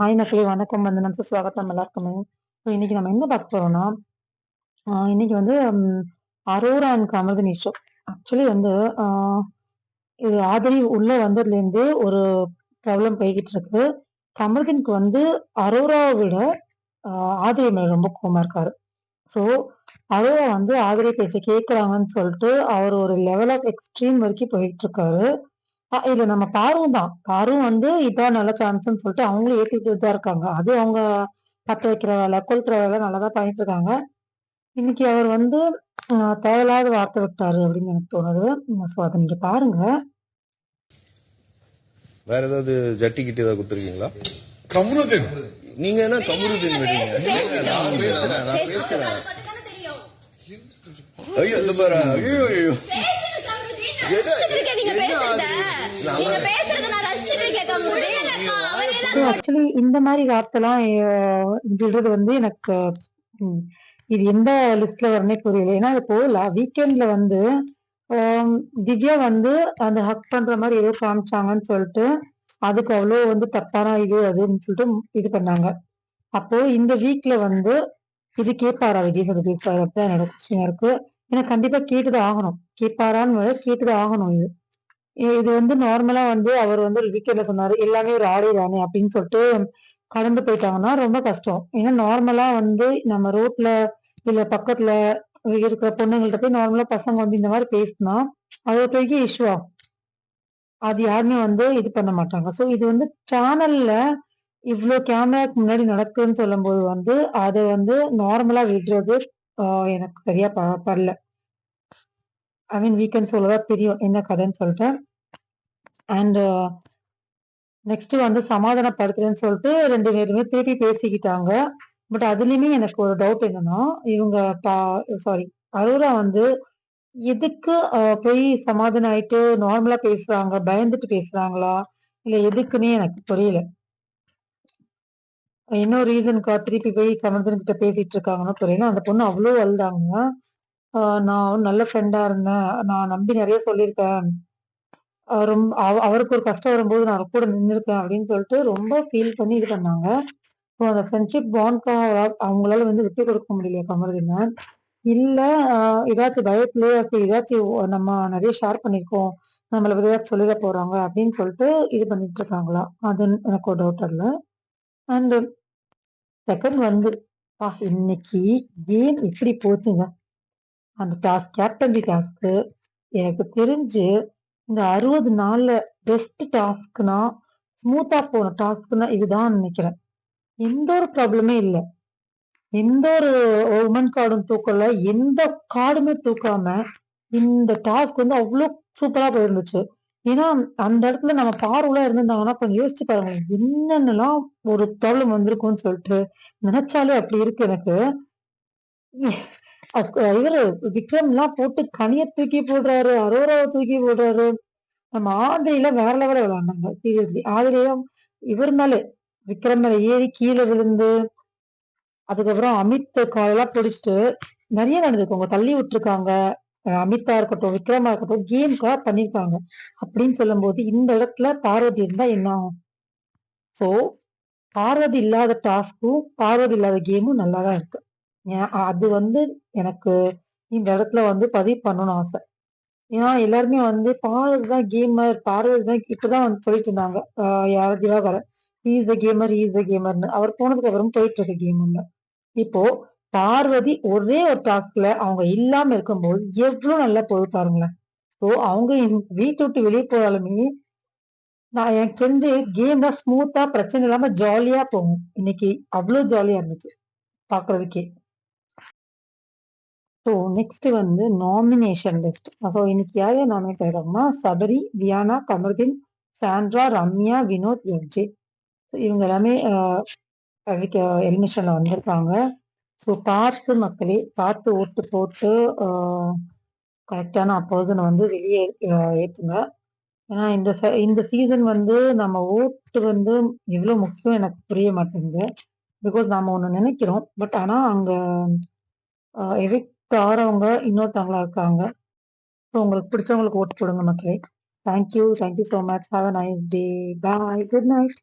Hi மக்களே, வணக்கம். நமக்கு ஸ்வாகத்தம் எல்லாருக்குமே. ஸோ இன்னைக்கு நம்ம என்ன பார்க்க போறோம்னா, இன்னைக்கு வந்து அரோரா அண்ட் கமர்தினி ஷோ. ஆக்சுவலி வந்து இது ஆதிரி உள்ள வந்ததுலேருந்து ஒரு ப்ராப்ளம் போய்கிட்டு இருக்கு. கமர்தினுக்கு வந்து அரோராவை விட ஆதிரி மேல ரொம்ப கோவமா இருக்காரு. ஸோ அரோரா வந்து ஆதிரி பேச்சை கேட்குறாங்கன்னு சொல்லிட்டு அவர் ஒரு லெவல் ஆஃப் எக்ஸ்ட்ரீம் வரைக்கும் போயிட்டு இருக்காரு. இல்ல நம்ம பாருவும் தான். பாரும் வந்து இதான் நல்ல சான்ஸ்ன்னு சொல்லிட்டு அவங்களும் ஏத்துக்கிட்டு தான் இருக்காங்க. அது அவங்க பத்த வைக்கிற வேலை, கொளுத்துற வேலை நல்லா தான் பண்ணிட்டு இருக்காங்க. இன்னைக்கு அவர் வந்து தேவையில்லாத வார்த்தை விட்டாரு அப்படின்னு எனக்கு தோணுது. ஸோ அதை நீங்க பாருங்க. வேற ஏதாவது ஜட்டி கிட்ட ஏதாவது கொடுத்துருக்கீங்களா? கமருதீன், நீங்க என்ன கமருதீன் நான் பேசுறேன். ஐயோ இல்ல பாரு. ஐயோ ஐயோ ஆக்சுவலி இந்த மாதிரி வார்த்தைலாம் விடுறது வந்து எனக்கு இது எந்த லிஸ்ட்ல வரனே புரியல. ஏன்னா இப்போ வீக்கெண்ட்ல வந்து திவ்யா வந்து அந்த ஹக் பண்ற மாதிரி ஏதோ காமிச்சாங்கன்னு சொல்லிட்டு அதுக்கு அவ்வளோ வந்து தப்பான இது அதுன்னு சொல்லிட்டு இது பண்ணாங்க. அப்போ இந்த வீக்ல வந்து இது கேட்பாரா விஜய் சேதுபதி சார்? அப்பதான் என்னோட கொஸ்டினா இருக்கு. ஏன்னா கண்டிப்பா கேட்டுதான் ஆகணும். கேட்பாரான்னு கேட்டுதான் ஆகணும். இது வந்து நார்மலா வந்து அவர் வந்து ஒரு வீக்கெண்ட்ல சொன்னாரு எல்லாமே ஒரு ஆடை தானே அப்படின்னு சொல்லிட்டு கடந்து போயிட்டாங்கன்னா ரொம்ப கஷ்டம். ஏன்னா நார்மலா வந்து நம்ம ரோட்ல இல்ல பக்கத்துல இருக்கிற பொண்ணுங்கள்ட்ட போய் நார்மலா பசங்க வந்து இந்த மாதிரி பேசினா அது ஒரு பெரிய இஷ்யூ ஆகும். அது யாருமே வந்து இது பண்ண மாட்டாங்க. ஸோ இது வந்து சேனல்ல இவ்வளோ கேமராக்கு முன்னாடி நடக்குதுன்னு சொல்லும் போது வந்து அதை வந்து நார்மலா விடுறது எனக்கு சரியா படல. ஐ மீன் வீக்கெண்ட் சொல்லதான் தெரியும் என்ன கதைன்னு சொல்லிட்டு. அண்ட் நெக்ஸ்ட் வந்து சமாதானப்படுத்துறேன்னு சொல்லிட்டு 2 பேருமே திருப்பி பேசிக்கிட்டாங்க. பட் அதுலயுமே எனக்கு ஒரு டவுட் என்னன்னா, இவங்க சாரி அரோரா வந்து எதுக்கு போய் சமாதானம் ஆயிட்டு நார்மலா பேசுறாங்க, பயந்துட்டு பேசுறாங்களா இல்ல எதுக்குன்னே எனக்கு புரியல. இன்னொரு ரீசனுக்கா திருப்பி போய் கமர்தன் கிட்ட பேசிட்டு இருக்காங்கன்னு புரியல. அந்த பொண்ணு அவ்வளோ அழுதாங்க. நான் நல்ல ஃப்ரெண்டா இருந்தேன், நான் நம்பி நிறைய சொல்லியிருக்கேன், ரொம்ப அவருக்கு ஒரு கஷ்டம் வரும்போது நான் கூட நின்னுருக்கேன் அப்படின்னு சொல்லிட்டு ரொம்ப ஃபீல் பண்ணி இது பண்ணாங்க. ஸோ அந்த ஃப்ரெண்ட்ஷிப் பாண்ட்காக அவங்களால வந்து விட்டு கொடுக்க முடியலையா கமருதீனை? இல்ல ஏதாச்சும் பயத்திலே ஏதாச்சும் நம்ம நிறைய ஷேர் பண்ணிருக்கோம், நம்மள பத்தி ஏதாச்சும் சொல்லிட போறாங்க அப்படின்னு சொல்லிட்டு இது பண்ணிட்டு இருக்காங்களா? அது எனக்கு ஒரு டவுட் இல்ல. அண்ட் செகண்ட் வந்து இன்னைக்கு கேம் எப்படி போச்சுங்க? அந்த டாஸ்க் கேப்டன்சி டாஸ்க் எனக்கு தெரிஞ்சு இந்த 60 நாள்ல பெஸ்ட் டாஸ்க்னா ஸ்மூத்தா போன டாஸ்க்னா இதுதான் நினைக்கிறேன். எந்த ஒரு ப்ராப்ளமே இல்லை. எந்த ஒரு உமன் கார்டும் தூக்கல, எந்த கார்டுமே தூக்காம இந்த டாஸ்க் வந்து அவ்வளவு சூப்பரா போயிருந்துச்சு. ஏன்னா அந்த இடத்துல நம்ம பார்வலா இருந்திருந்தாங்கன்னா கொஞ்சம் யோசிச்சு பாருங்க என்னென்னலாம் ஒரு ப்ராப்ளம் வந்திருக்கும்னு சொல்லிட்டு நினைச்சாலே அப்படி இருக்கு எனக்கு. இவரு விக்ரம் எல்லாம் போட்டு கனிய தூக்கி போடுறாரு, அரோராவை தூக்கி போடுறாரு. நம்ம ஆதிரியில வேற லெவல விளையாண்டாங்க. சீரியஸ்லி ஆதிரியும் இவர் மேல விக்ரம் மேல ஏறி கீழே விழுந்து அதுக்கப்புறம் அமித் காலெல்லாம் பிடிச்சிட்டு நிறைய நடந்திருக்கு. அவங்க தள்ளி விட்டுருக்காங்க. அமித்தா இருக்கட்டும், விக்ரமா இருக்கட்டும், கேம்காக பண்ணிருக்காங்க. அப்படின்னு சொல்லும் போது இந்த இடத்துல பார்வதி இருந்தா என்ன ஆகும்? சோ பார்வதி இல்லாத டாஸ்க்கும் பார்வதி இல்லாத கேமும் நல்லாதான் இருக்கு. அது வந்து எனக்கு இந்த இடத்துல வந்து பதிவு பண்ணணும்னு ஆசை. ஏன்னா எல்லாருமே வந்து பார்வதிதான் கேமர், பார்வதிதான் இப்பதான் வந்து சொல்லிட்டு இருந்தாங்க. யார் Divakaran is the gamer, is the கேமர்னு. அவர் போனதுக்கு அப்புறம் போயிட்டு இருக்கு கேம் உள்ள. இப்போ பார்வதி ஒரே ஒரு டாஸ்க்ல அவங்க இல்லாம இருக்கும்போது எவ்வளவு நல்லா போய் பாருங்களேன். ஸோ அவங்க வீட்டை விட்டு வெளியே போறாலுமே நான் எனக்கு தெரிஞ்சு கேம் தான் ஸ்மூத்தா பிரச்சனை இல்லாம ஜாலியா போகும். இன்னைக்கு அவ்வளவு ஜாலியா இருந்துச்சு பாக்குறதுக்கே. ஸோ நெக்ஸ்ட் வந்து நாமினேஷன் லிஸ்ட். ஸோ இன்னைக்கு யார் யார் நாமினேட் ஆயிருக்காங்கன்னா சபரி, வியானா, கமருதீன், சாண்ட்ரா, ரம்யா, வினோத், எஃப்ஜே. இவங்க எல்லாமே எலிமினேஷன்ல வந்திருக்காங்க. ஸோ பார்த்து மக்களே, பார்த்து ஓட்டு போட்டு கரெக்டான அப்போது வந்து வெளியே ஏற்றுங்க. ஏன்னா இந்த சீசன் வந்து நம்ம ஓட்டு வந்து எவ்வளவு முக்கியம் எனக்கு புரிய மாட்டேங்குது. பிகாஸ் நாம ஒண்ணு நினைக்கிறோம், பட் ஆனா அங்க எவிக்ட் ஆறவங்க இன்னொருத்தவங்களா இருக்காங்க. ஸோ உங்களுக்கு பிடிச்சவங்களுக்கு ஓட்டு போடுங்க மக்களே. Thank you so much. Have a nice day. Bye. Good night.